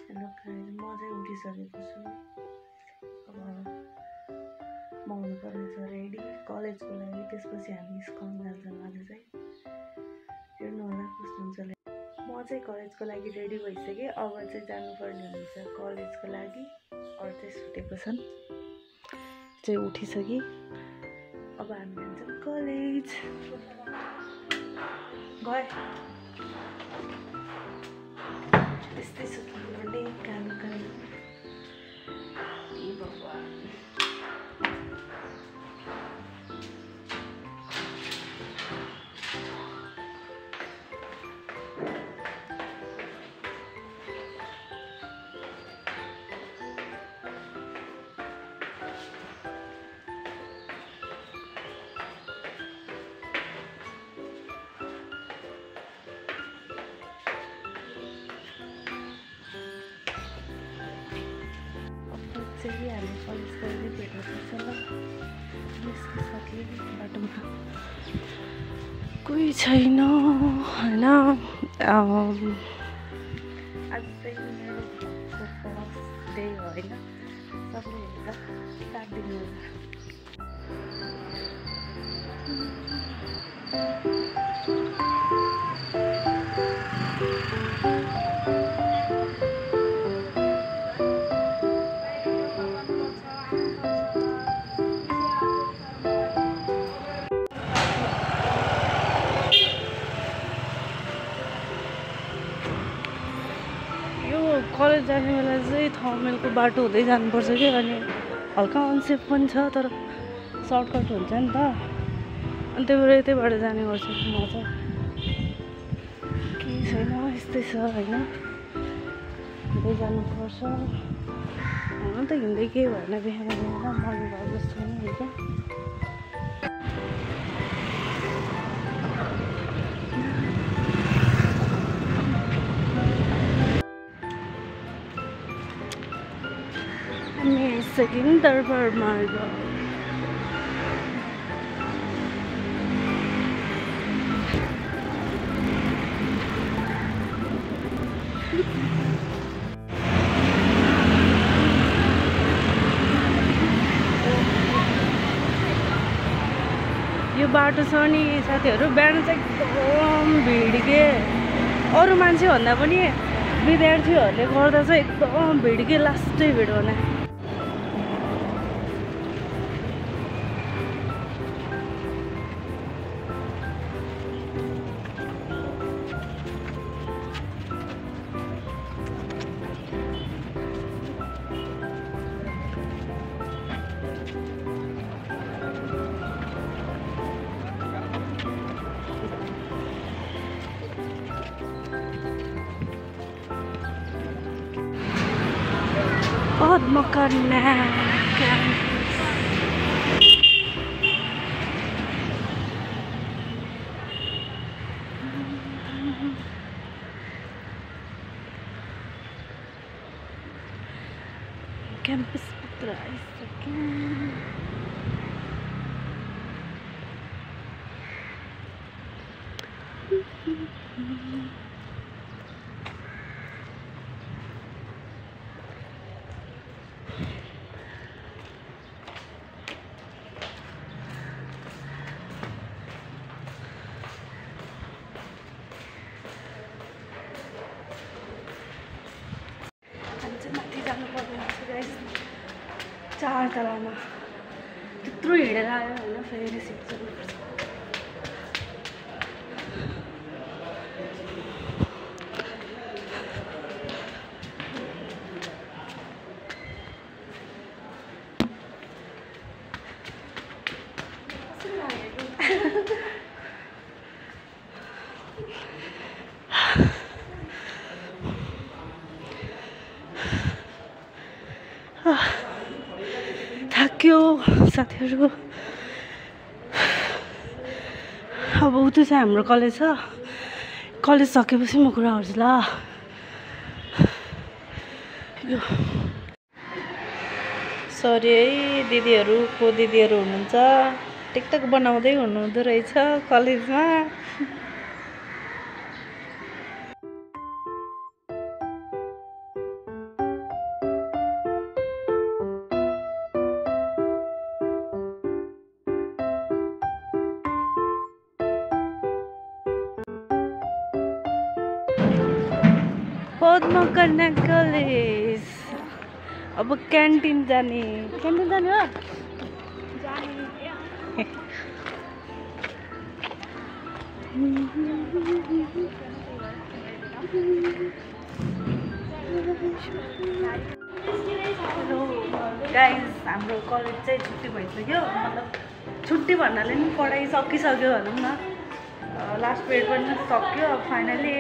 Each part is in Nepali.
हेलो गाइस, म चाहिँ उठिसकेको छु। अब म हुनुपर्ने छ रेडी कलेजको लागि। त्यसपछि हामी स्कम जान्छौँ। आज चाहिँ हेर्नु होला कस्तो हुन्छ। म चाहिँ कलेजको लागि रेडी भइसकेँ। अब चाहिँ जानुपर्ने हुन्छ कलेजको लागि। अरू चाहिँ सुतेको छन्, चाहिँ उठिसकेँ। अब हामी जान्छौँ कलेज। गए त्यस्तै सुत्नुपर्ने काम गर्ने। भगवान् चाहिँ हामी कलेज गएर भेट्न सक्छ ल। यसको सके बाटोमा कोही छैन होइन। आज चाहिँ मेरो फर्स्ट डे होइन। सबले हेरेर स्टार्ट दिनु होला। कलेज जाने बेला चाहिँ थर्मेलको बाटो हुँदै जानुपर्छ कि। अनि हल्का अनसेफ पनि छ, तर सर्टकट हुन्छ नि त। अनि त्यही भएर यतैबाट जाने गर्छु म चाहिँ। केही छैन, यस्तै छ होइन। हिँड्दै जानुपर्छ। हुन त हिँड्दै केही भएन, बिहान बिहान मर्निङ वाक जस्तो नि हुन्छ। सेकेन्ड दरबार मार्ग। यो बाटो छ नि साथीहरू, बिहान चाहिँ एकदम भिड के। अरू मान्छेभन्दा पनि विद्यार्थीहरूले गर्दा चाहिँ एकदम भिड के। लास्टै भिड भने Padmakana campus putra again. चार तलामा त्यत्रो हिँडेर आयो होइन। फेरि सिट चढ्नुपर्छ। थाक्यो साथीहरू। अब उतै चाहिँ हाम्रो कलेज छ। कलेज सकेपछि म कुरा गर्छु ल। सरी है दिदीहरू हुनुहुन्छ, टिकटक बनाउँदै हुनुहुँदो रहेछ कलेजमा। पद्मा कन्या कलेज। अब क्यान्टिन जाने हो हेलो गाइस, हाम्रो कलेज चाहिँ छुट्टी भइसक्यो। मतलब छुट्टी भन्नाले नि पढाइ सकिसक्यो भनौँ न। लास्ट पिरियड पनि सक्यो। अब फाइनली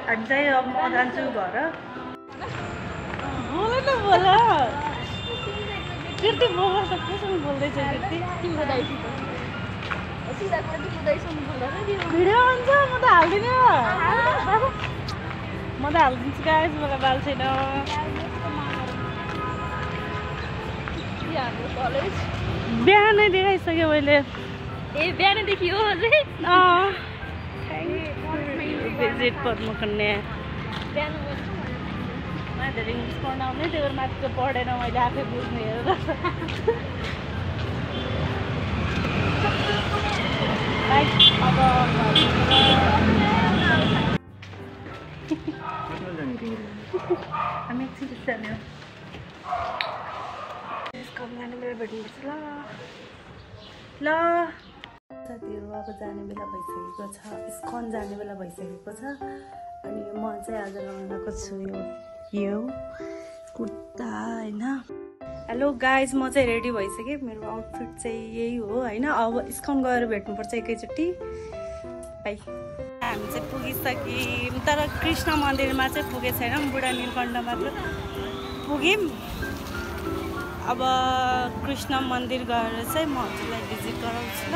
हामी चाहिँ अब म जान्छु घर। बोल न बोल कीर्ति, बोल त केसँग बोल्दैछ कीर्ति? भिडियो हुन्छ म त हाल्दिनँ। म त हालिदिन्छु गाइस, मलाई बाल छैन। बिहानै देखाइसक्यो मैले। ए बिहानै देखियो अझै? भिजिट पद्मा कन्या। मैले धेरै इङ्ग्लिस पढ्न आउने, त्यही भएर माथि त पढेन, मैले आफै बुझ्ने हेरेर। अब हामी एकछिन जाने हो। जाने बेला भेट्नुपर्छ ल साथीहरू। अब जाने बेला भइसकेको छ, इस्कन जाने बेला भइसकेको छ। अनि म चाहिँ आज लगाएको छु यो कुर्ता होइन। हेलो गाइज, म चाहिँ रेडी भइसकेँ। मेरो आउटफिट चाहिँ यही हो होइन। अब इस्कन गएर भेट्नुपर्छ एकैचोटि। बाई। हामी चाहिँ पुगिसक्यौँ, तर कृष्ण मन्दिरमा चाहिँ पुगेको छैनौँ। बुढा नीलकण्ठ मात्र पुग्यौँ। अब कृष्ण मन्दिर गएर चाहिँ म हजुरलाई भिजिट गराउँछु ल।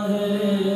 है